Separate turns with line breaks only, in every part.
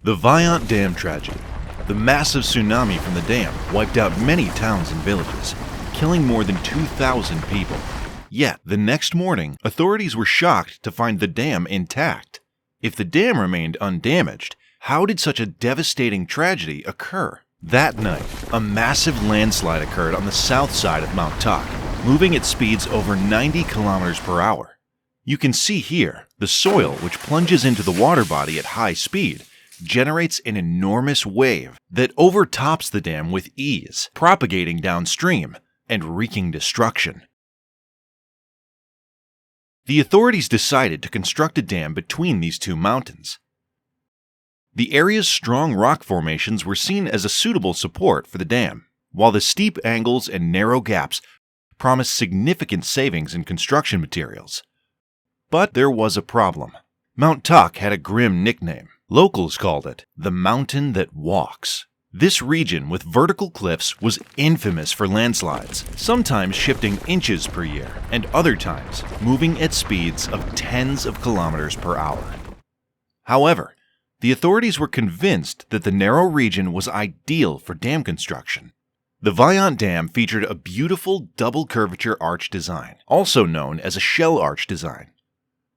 The Vajont Dam tragedy. The massive tsunami from the dam wiped out many towns and villages, killing more than 2,000 people. Yet, the next morning, authorities were shocked to find the dam intact. If the dam remained undamaged, how did such a devastating tragedy occur? That night, a massive landslide occurred on the south side of Mount Tok, moving at speeds over 90 kilometers per hour. You can see here, the soil, which plunges into the water body at high speed, generates an enormous wave that overtops the dam with ease, propagating downstream and wreaking destruction. The authorities decided to construct a dam between these two mountains. The area's strong rock formations were seen as a suitable support for the dam, while the steep angles and narrow gaps promised significant savings in construction materials. But there was a problem. Mount Tok had a grim nickname. Locals called it the mountain that walks. This region with vertical cliffs was infamous for landslides, sometimes shifting inches per year, and other times moving at speeds of tens of kilometers per hour. However, the authorities were convinced that the narrow region was ideal for dam construction. The Vajont Dam featured a beautiful double curvature arch design, also known as a shell arch design.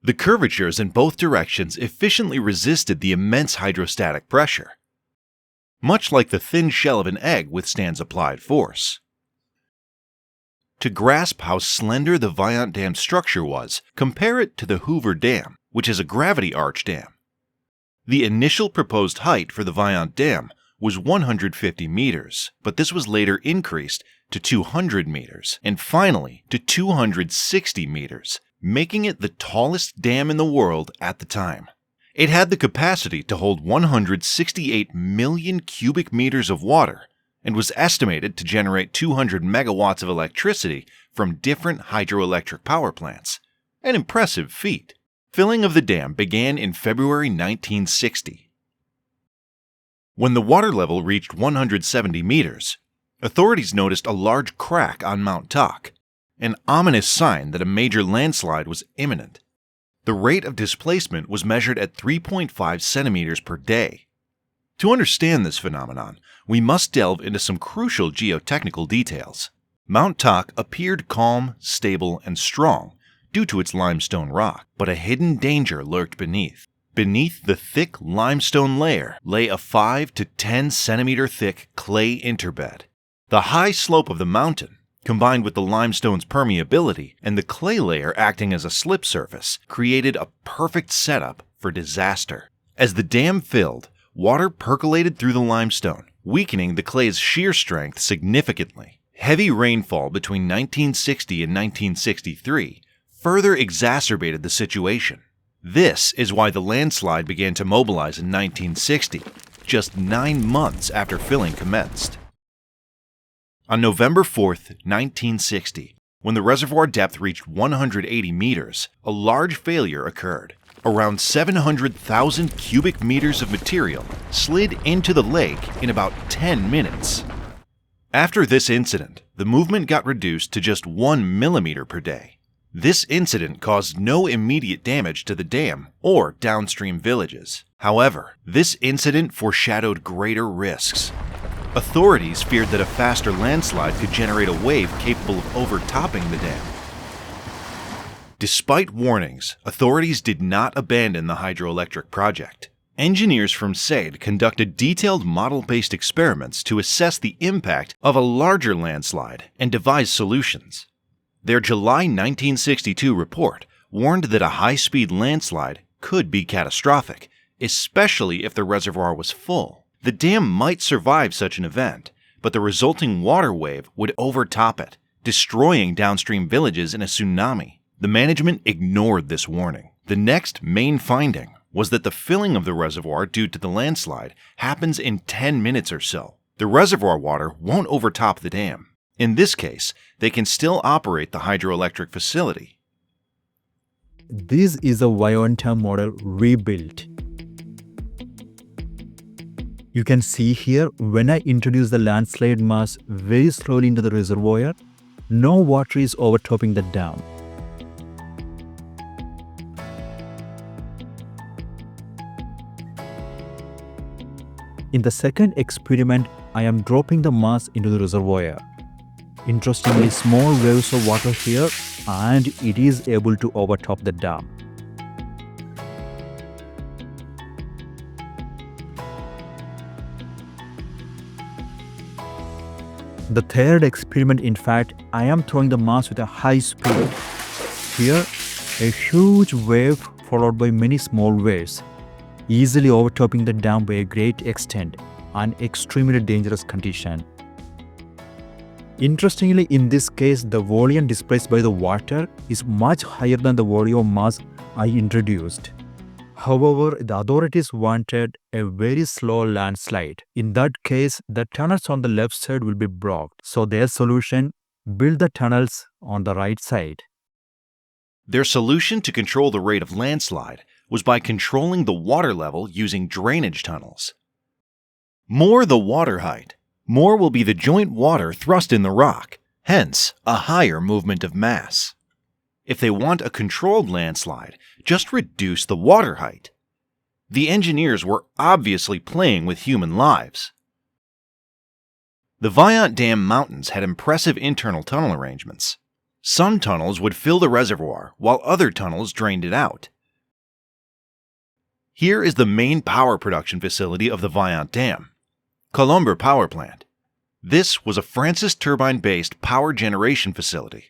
The curvatures in both directions efficiently resisted the immense hydrostatic pressure, much like the thin shell of an egg withstands applied force. To grasp how slender the Vajont Dam structure was, compare it to the Hoover Dam, which is a gravity arch dam. The initial proposed height for the Vajont Dam was 150 meters, but this was later increased to 200 meters, and finally to 260 meters, making it the tallest dam in the world at the time. It had the capacity to hold 168 million cubic meters of water and was estimated to generate 200 megawatts of electricity from different hydroelectric power plants. An impressive feat. Filling of the dam began in February 1960. When the water level reached 170 meters, authorities noticed a large crack on Mount Tok, an ominous sign that a major landslide was imminent. The rate of displacement was measured at 3.5 centimeters per day. To understand this phenomenon, we must delve into some crucial geotechnical details. Mount Tok appeared calm, stable, and strong due to its limestone rock, but a hidden danger lurked beneath. Beneath the thick limestone layer lay a 5 to 10 centimeter thick clay interbed. The high slope of the mountain, combined with the limestone's permeability and the clay layer acting as a slip surface, created a perfect setup for disaster. As the dam filled, water percolated through the limestone, weakening the clay's shear strength significantly. Heavy rainfall between 1960 and 1963 further exacerbated the situation. This is why the landslide began to mobilize in 1960, just 9 months after filling commenced. On November 4, 1960, when the reservoir depth reached 180 meters, a large failure occurred. Around 700,000 cubic meters of material slid into the lake in about 10 minutes. After this incident, the movement got reduced to just 1 millimeter per day. This incident caused no immediate damage to the dam or downstream villages. However, this incident foreshadowed greater risks. Authorities feared that a faster landslide could generate a wave capable of overtopping the dam. Despite warnings, authorities did not abandon the hydroelectric project. Engineers from SAID conducted detailed model-based experiments to assess the impact of a larger landslide and devise solutions. Their July 1962 report warned that a high-speed landslide could be catastrophic, especially if the reservoir was full. The dam might survive such an event, but the resulting water wave would overtop it, destroying downstream villages in a tsunami. The management ignored this warning. The next main finding was that the filling of the reservoir due to the landslide happens in 10 minutes or so. The reservoir water won't overtop the dam. In this case, they can still operate the hydroelectric facility.
This is a Vajont model rebuilt. You can see here, when I introduce the landslide mass very slowly into the reservoir, no water is overtopping the dam. In the second experiment, I am dropping the mass into the reservoir. Interestingly, small waves of water here, and it is able to overtop the dam. The third experiment, in fact, I am throwing the mass with a high speed. Here, a huge wave followed by many small waves, easily overtopping the dam by a great extent, an extremely dangerous condition. Interestingly, in this case, the volume displaced by the water is much higher than the volume of mass I introduced. However, the authorities wanted a very slow landslide. In that case, the tunnels on the left side will be blocked. So their solution, build the tunnels on the right side.
Their solution to control the rate of landslide was by controlling the water level using drainage tunnels. More the water height, more will be the joint water thrust in the rock, hence a higher movement of mass. If they want a controlled landslide, just reduce the water height. The engineers were obviously playing with human lives. The Vajont Dam mountains had impressive internal tunnel arrangements. Some tunnels would fill the reservoir, while other tunnels drained it out. Here is the main power production facility of the Vajont Dam, Colombo Power Plant. This was a Francis turbine-based power generation facility.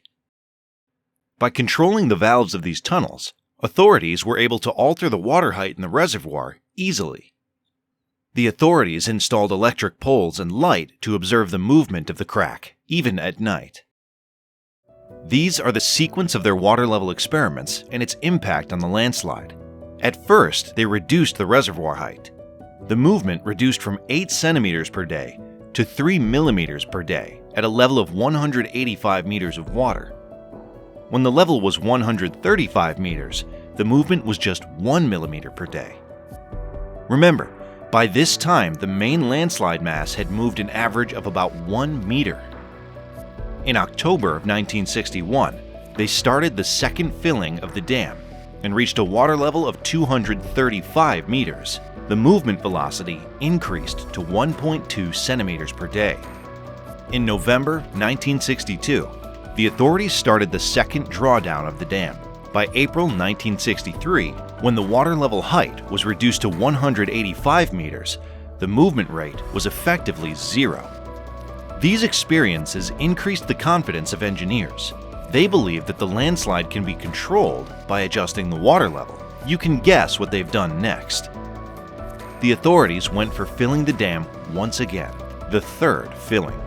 By controlling the valves of these tunnels, authorities were able to alter the water height in the reservoir easily. The authorities installed electric poles and light to observe the movement of the crack, even at night. These are the sequence of their water level experiments and its impact on the landslide. At first, they reduced the reservoir height. The movement reduced from 8 centimeters per day to 3 millimeters per day at a level of 185 meters of water. When the level was 135 meters, the movement was just 1 millimeter per day. Remember, by this time, the main landslide mass had moved an average of about 1 meter. In October of 1961, they started the second filling of the dam and reached a water level of 235 meters. The movement velocity increased to 1.2 centimeters per day. In November 1962, the authorities started the second drawdown of the dam. By April 1963, when the water level height was reduced to 185 meters, the movement rate was effectively zero. These experiences increased the confidence of engineers. They believe that the landslide can be controlled by adjusting the water level. You can guess what they've done next. The authorities went for filling the dam once again, the third filling.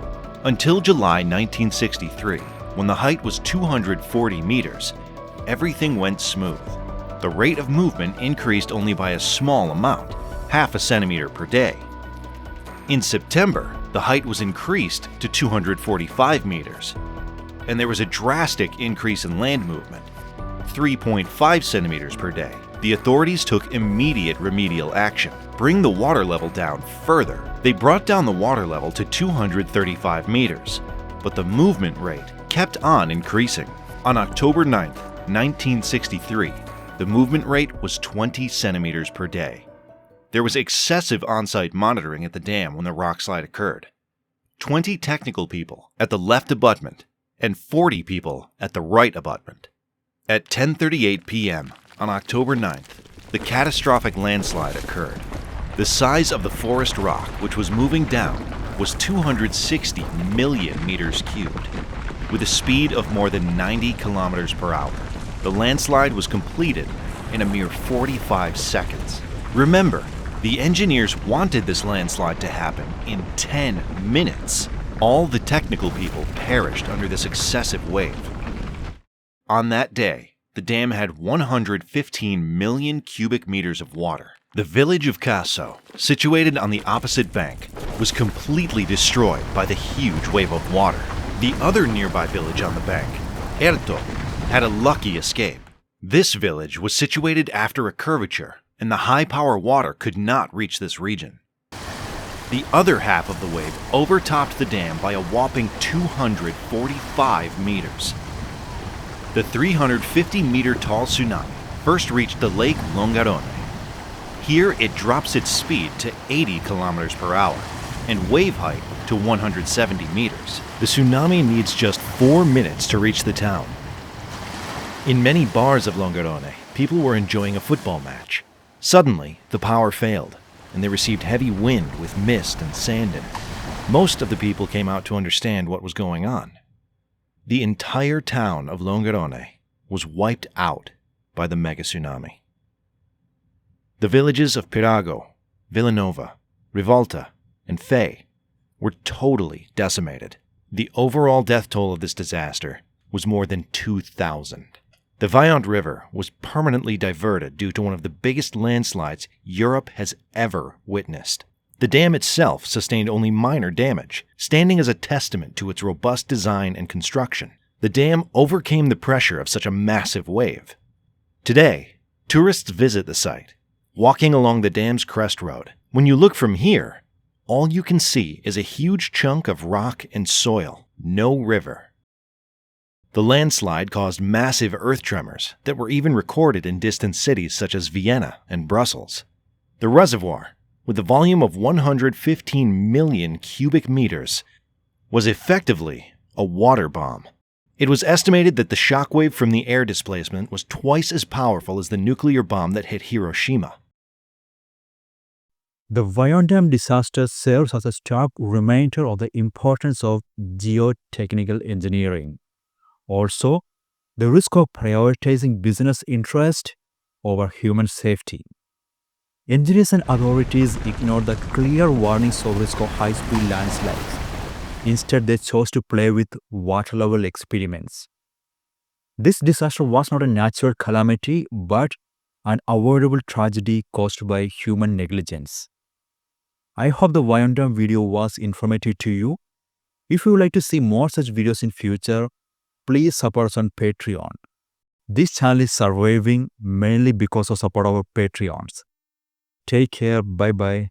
Until July 1963, when the height was 240 meters, everything went smooth. The rate of movement increased only by a small amount, half a centimeter per day. In September, the height was increased to 245 meters, and there was a drastic increase in land movement, 3.5 centimeters per day. The authorities took immediate remedial action. Bring the water level down further. They brought down the water level to 235 meters, but the movement rate kept on increasing. On October 9, 1963, the movement rate was 20 centimeters per day. There was excessive on-site monitoring at the dam when the rock slide occurred. 20 technical people at the left abutment and 40 people at the right abutment. At 10:38 p.m. on October 9th, the catastrophic landslide occurred. The size of the forest rock which was moving down was 260 million meters cubed, with a speed of more than 90 kilometers per hour. The landslide was completed in a mere 45 seconds. Remember, the engineers wanted this landslide to happen in 10 minutes. All the technical people perished under this excessive wave. On that day, the dam had 115 million cubic meters of water. The village of Caso, situated on the opposite bank, was completely destroyed by the huge wave of water. The other nearby village on the bank, Erto, had a lucky escape. This village was situated after a curvature, and the high-power water could not reach this region. The other half of the wave overtopped the dam by a whopping 245 meters. The 350-meter tall tsunami first reached the lake Longarone. Here, it drops its speed to 80 kilometers per hour and wave height to 170 meters. The tsunami needs just 4 minutes to reach the town. In many bars of Longarone, people were enjoying a football match. Suddenly, the power failed, and they received heavy wind with mist and sand in it. Most of the people came out to understand what was going on. The entire town of Longarone was wiped out by the mega tsunami. The villages of Pirago, Villanova, Rivolta, and Fay were totally decimated. The overall death toll of this disaster was more than 2,000. The Vajont River was permanently diverted due to one of the biggest landslides Europe has ever witnessed. The dam itself sustained only minor damage, standing as a testament to its robust design and construction. The dam overcame the pressure of such a massive wave. Today, tourists visit the site, walking along the dam's crest road. When you look from here, all you can see is a huge chunk of rock and soil, no river. The landslide caused massive earth tremors that were even recorded in distant cities such as Vienna and Brussels. The reservoir, with a volume of 115 million cubic meters, was effectively a water bomb. It was estimated that the shockwave from the air displacement was twice as powerful as the nuclear bomb that hit Hiroshima.
The Vajont Dam disaster serves as a stark reminder of the importance of geotechnical engineering. Also, the risk of prioritizing business interest over human safety. Engineers and authorities ignored the clear warnings of risk of high-speed landslides. Instead, they chose to play with water-level experiments. This disaster was not a natural calamity, but an avoidable tragedy caused by human negligence. I hope the Vajont Dam video was informative to you. If you would like to see more such videos in future, please support us on Patreon. This channel is surviving mainly because of support of our Patreons. Take care. Bye-bye.